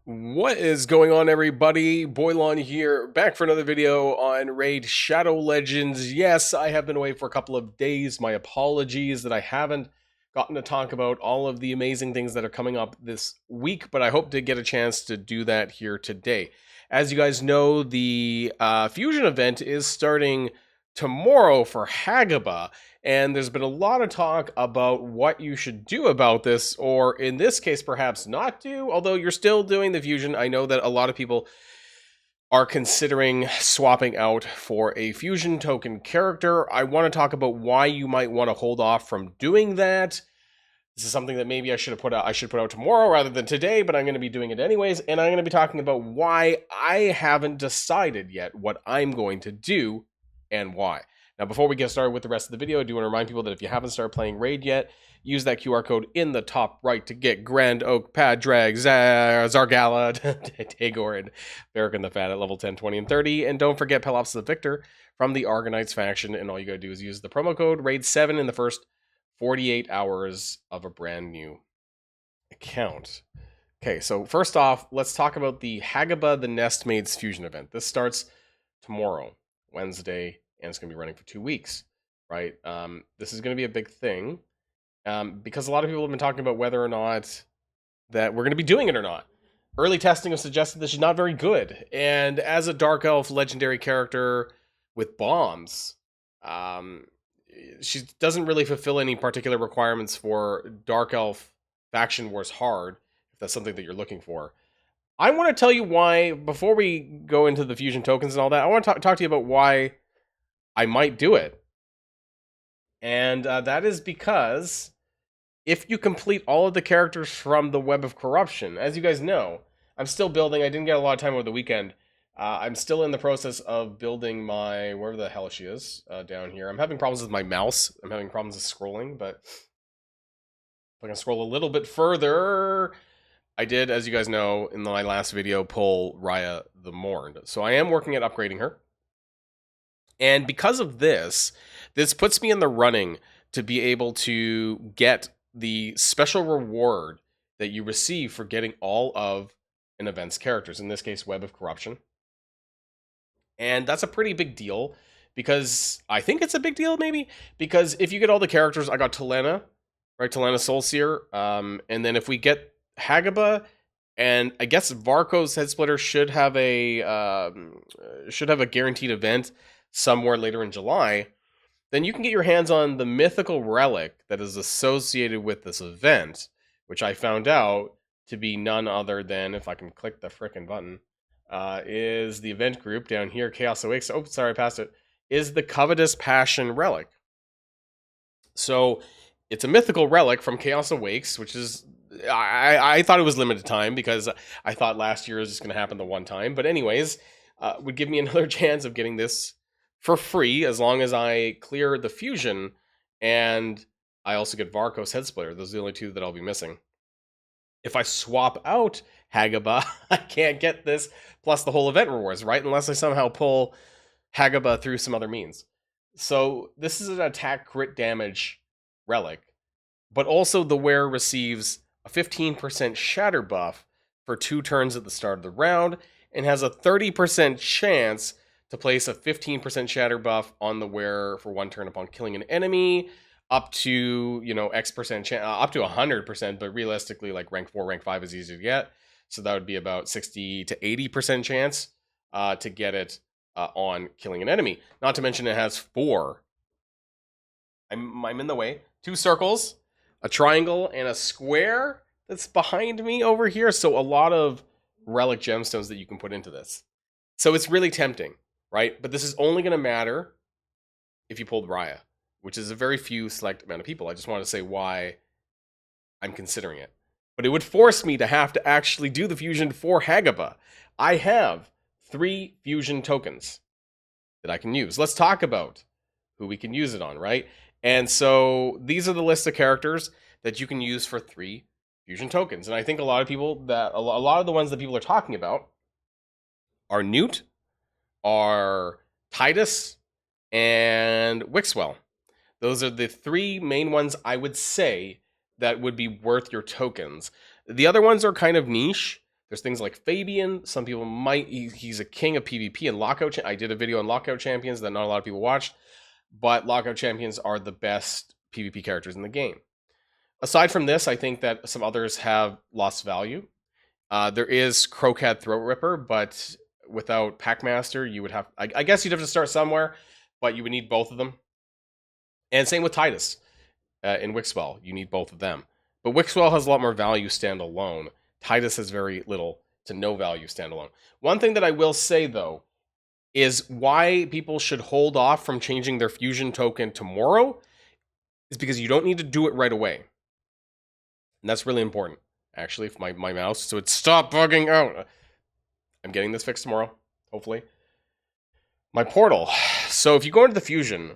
What is going on, everybody? Boilon here, back for another video on Raid Shadow Legends. Yes, I have been away for a couple of days. My apologies that I haven't gotten to talk about all of the amazing things that are coming up this week, but I hope to get a chance to do that here today. As you guys know, the Fusion event is starting tomorrow for Hagaba, and there's been a lot of talk about what you should do about this, or in this case, perhaps not do, although you're still doing the fusion. I know that a lot of people are considering swapping out for a fusion token character. I want to talk about why you might want to hold off from doing that. This is something that maybe I should put out tomorrow rather than today, but I'm going to be doing it anyways, and I'm going to be talking about why I haven't decided yet what I'm going to do and why. Now, before we get started with the rest of the video, I do want to remind people that if you haven't started playing Raid yet, use that QR code in the top right to get Grand Oak, Padraig, Zargala, Tagor, and Varric the Fat at level 10, 20, and 30. And don't forget Pelops the Victor from the Argonauts faction, and all you gotta do is use the promo code RAID7 in the first 48 hours of a brand new account. Okay, so first off, let's talk about the Hagaba the Nestmaids Fusion event. This starts tomorrow, Wednesday, and it's going to be running for 2 weeks, right? This is going to be a big thing because a lot of people have been talking about whether or not that we're going to be doing it or not. Early testing has suggested this is not very good, and as a Dark Elf legendary character with bombs, she doesn't really fulfill any particular requirements for Dark Elf Faction Wars Hard, if that's something that you're looking for. I want to tell you why, before we go into the fusion tokens and all that, I want to talk to you about why I might do it. And that is because if you complete all of the characters from the Web of Corruption, as you guys know, I'm still building. I didn't get a lot of time over the weekend. I'm still in the process of building my, wherever the hell she is, down here. I'm having problems with my mouse. I'm having problems with scrolling, but if I can scroll a little bit further, I did, as you guys know, in my last video, pull Raya the Mourned. So I am working at upgrading her. And because of this, this puts me in the running to be able to get the special reward that you receive for getting all of an event's characters, in this case, Web of Corruption. And that's a pretty big deal, because I think it's a big deal, maybe, because if you get all the characters, I got Talena, right, Talena Soulseer, and then if we get Hagaba, and I guess Varco's Head Splitter should have a guaranteed event somewhere later in July, then you can get your hands on the mythical relic that is associated with this event, which I found out to be none other than, if I can click the frickin' button, is the event group down here, Chaos Awakes. Oh, sorry, I passed it. Is the Covetous Passion Relic. So it's a mythical relic from Chaos Awakes, which is, I thought it was limited time because I thought last year was just going to happen the one time. But anyways, would give me another chance of getting this for free as long as I clear the fusion, and I also get Varco's Head Splitter. Those are the only two that I'll be missing. If I swap out Hagaba, I can't get this plus the whole event rewards, right? Unless I somehow pull Hagaba through some other means. So this is an attack crit damage relic, but also the wearer receives a 15% shatter buff for 2 turns at the start of the round, and has a 30% chance to place a 15% shatter buff on the wearer for 1 turn upon killing an enemy, up to, X% up to 100%, but realistically, like rank 4, rank 5 is easy to get. So that would be about 60 to 80% chance to get it on killing an enemy. Not to mention it has 4. I'm in the way. 2 circles, a triangle, and a square that's behind me over here. So a lot of relic gemstones that you can put into this. So it's really tempting, right? But this is only going to matter if you pulled Raya, which is a very few select amount of people. I just want to say why I'm considering it. But it would force me to have to actually do the fusion for Hagaba. I have 3 fusion tokens that I can use. Let's talk about who we can use it on, right? And so these are the list of characters that you can use for 3 fusion tokens. And I think a lot of the ones that people are talking about are Newt, are Titus, and Wixwell. Those are the 3 main ones I would say that would be worth your tokens. The other ones are kind of niche, There's things like Fabian. Some people might, he's a king of PvP and lockout. I did a video on lockout champions that not a lot of people watched, but lockout champions are the best PvP characters in the game. Aside from this, I think that some others have lost value. There is Crocat Throat Ripper, but without Packmaster, you would have, I guess you'd have to start somewhere, but you would need both of them. And same with Titus in Wixwell, you need both of them. But Wixwell has a lot more value standalone. Titus has very little to no value standalone. One thing that I will say, though, is why people should hold off from changing their fusion token tomorrow is because you don't need to do it right away. And that's really important, actually, for my mouse, so it stop bugging out. I'm getting this fixed tomorrow, hopefully. My portal. So if you go into the fusion,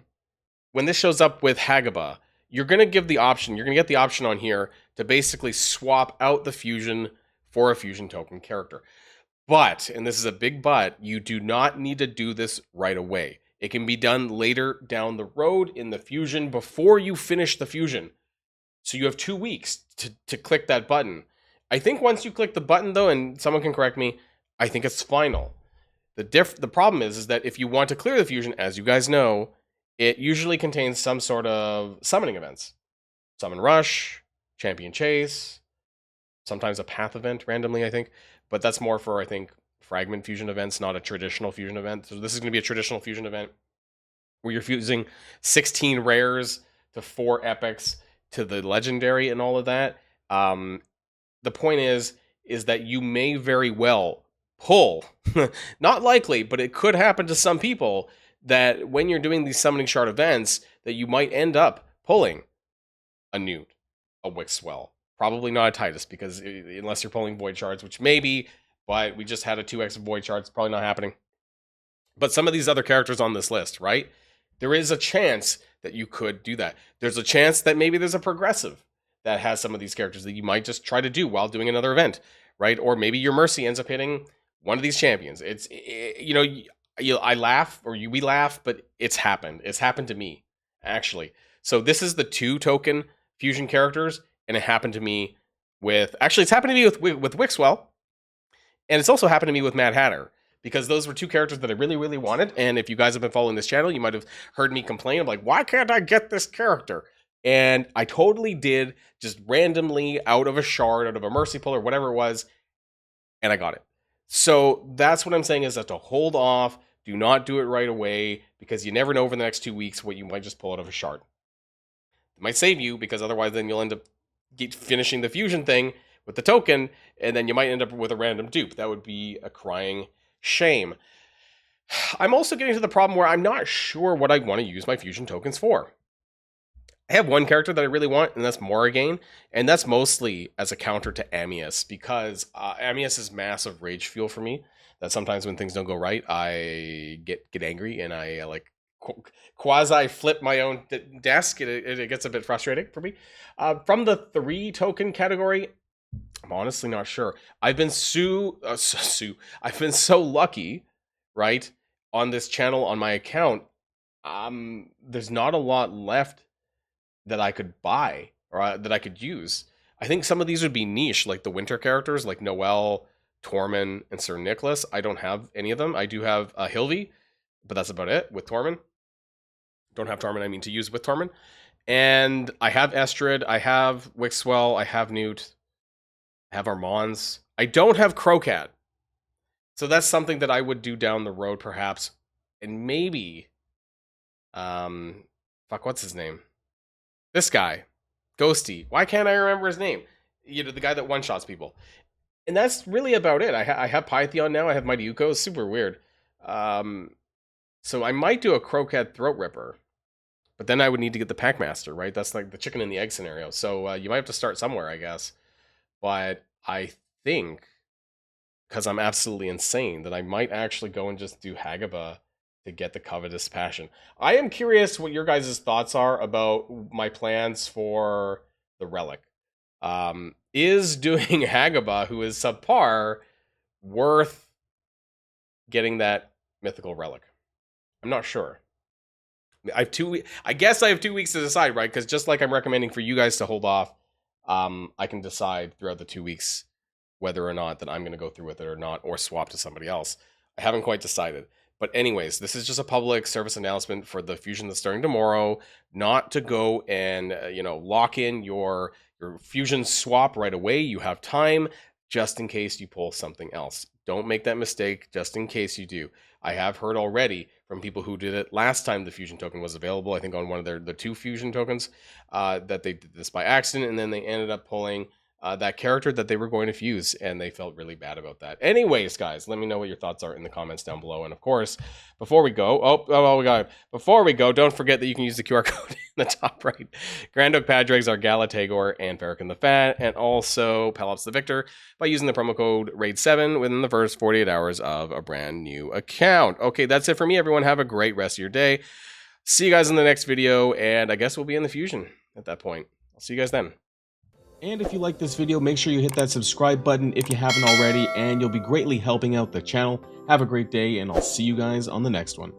when this shows up with Hagaba, you're going to give the option, you're going to get the option on here to basically swap out the fusion for a fusion token character. But, and this is a big but, you do not need to do this right away. It can be done later down the road in the fusion before you finish the fusion. So you have 2 weeks to click that button. I think once you click the button, though, and someone can correct me, I think it's final. The problem is that if you want to clear the fusion, as you guys know, it usually contains some sort of summoning events. Summon Rush, Champion Chase, sometimes a Path event randomly, I think. But that's more for, I think, fragment fusion events, not a traditional fusion event. So this is going to be a traditional fusion event where you're fusing 16 rares to 4 epics to the legendary and all of that. The point is that you may very well pull, not likely, but it could happen to some people, that when you're doing these summoning shard events, that you might end up pulling a Newt, a Wixwell, probably not a Titus, because unless you're pulling void shards, which maybe, but we just had a 2x of void shards, probably not happening. But some of these other characters on this list, right? There is a chance that you could do that. There's a chance that maybe there's a progressive that has some of these characters that you might just try to do while doing another event, right? Or maybe your Mercy ends up hitting one of these champions. I laugh, or we laugh, but it's happened. It's happened to me, actually. So this is the 2 token fusion characters, and it happened to me with, actually it's happened to me with Wixwell, and it's also happened to me with Mad Hatter, because those were 2 characters that I really, really wanted, and if you guys have been following this channel, you might have heard me complain. I'm like, why can't I get this character? And I totally did, just randomly, out of a shard, out of a Mercy pull, or whatever it was, and I got it. So that's what I'm saying, is that to hold off, do not do it right away, because you never know over the next 2 weeks what you might just pull out of a shard. It might save you, because otherwise then you'll end up finishing the fusion thing with the token, and then you might end up with a random dupe. That would be a crying shame. I'm also getting to the problem where I'm not sure what I want to use my fusion tokens for. I have one character that I really want, and that's Morrigan, and that's mostly as a counter to Amius, because Amius is massive rage fuel for me. That sometimes when things don't go right, I get angry, and I like quasi flip my own desk. It gets a bit frustrating for me. From the 3 token category, I'm honestly not sure. I've been I've been so lucky, right, on this channel, on my account. There's not a lot left that I could buy, or that I could use. I think some of these would be niche, like the winter characters, like Noel, Tormund, and Sir Nicholas. I don't have any of them. I do have Hilvi, but that's about it with Tormund. Don't have Tormund, I mean to use with Tormund. And I have Estrid, I have Wixwell, I have Newt, I have Armands. I don't have Crocat. So that's something that I would do down the road, perhaps. And maybe, what's his name? This guy, Ghosty. Why can't I remember his name? The guy that one-shots people. And that's really about it. I have Pythion now. I have Mighty Uko. It's super weird. So I might do a Crocat Throat Ripper. But then I would need to get the Packmaster, right? That's like the chicken and the egg scenario. So you might have to start somewhere, I guess. But I think, because I'm absolutely insane, that I might actually go and just do Hagaba to get the Covetous Passion. I am curious what your guys' thoughts are about my plans for the Relic. Is doing Hagaba, who is subpar, worth getting that mythical relic? I'm not sure. I guess I have 2 weeks to decide, right? Because just like I'm recommending for you guys to hold off, I can decide throughout the 2 weeks whether or not that I'm going to go through with it or not, or swap to somebody else. I haven't quite decided. But anyways, this is just a public service announcement for the fusion that's starting tomorrow, not to go and, lock in your fusion swap right away. You have time just in case you pull something else. Don't make that mistake just in case you do. I have heard already from people who did it last time the fusion token was available, I think on one of the 2 fusion tokens, that they did this by accident, and then they ended up pulling that character that they were going to fuse, and they felt really bad about that. Anyways, guys, let me know what your thoughts are in the comments down below. And of course, before we go, before we go, don't forget that you can use the QR code in the top right. Grand Oak Padrags are Galatagor and Farrakhan the Fat, and also Pelops the Victor by using the promo code RAID7 within the first 48 hours of a brand new account. Okay, that's it for me, everyone. Have a great rest of your day. See you guys in the next video, and I guess we'll be in the fusion at that point. I'll see you guys then. And if you like this video, make sure you hit that subscribe button if you haven't already, and you'll be greatly helping out the channel. Have a great day, and I'll see you guys on the next one.